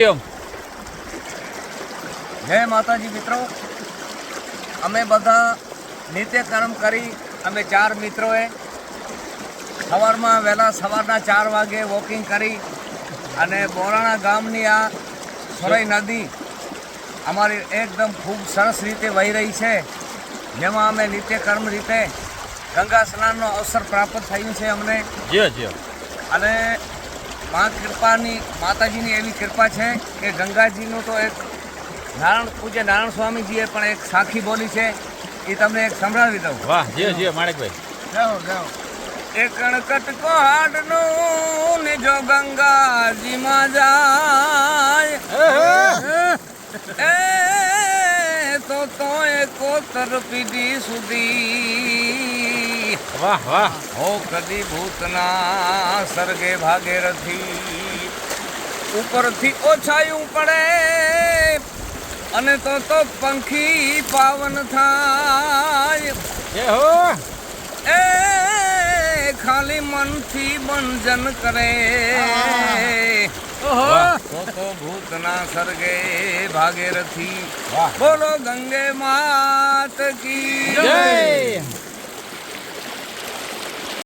જય માતાજી મિત્રો, અમે બધા નિત્યકર્મ કરી અમે 4 મિત્રોએ સવારમાં વહેલા સવારના 4 વાગે વોકિંગ કરી અને બોરાણા ગામની આ સોરઈ નદી અમારી એકદમ ખૂબ સરસ રીતે વહી રહી છે, જેમાં અમે નિત્યકર્મ રીતે ગંગા સ્નાનનો અવસર પ્રાપ્ત થયું છે અમને. અને માતાજીની એવી કૃપા છે કે ગંગાજીનું તો એક પૂજ્ય નારાયણ સ્વામીજીએ પણ એક સાખી બોલી છે, એ તમને એક સંભળાવી દઉં. વાહ, માણેકભાઈ જાઓ. એક કણકટ હાડનું ને જો ગંગાજીમાં જાય તો કોતર પીઢી સુધી વાહ હો કદી ભૂતના સર્ગે ભાગીરથી ઉપરથી ઓછાયું પડે અને તો પંખી પાવન થાય એ ખાલી મનથી બંજન કરે તો ભૂતના સર્ગે ભાગીરથી. બોલો ગંગે માત કી જય.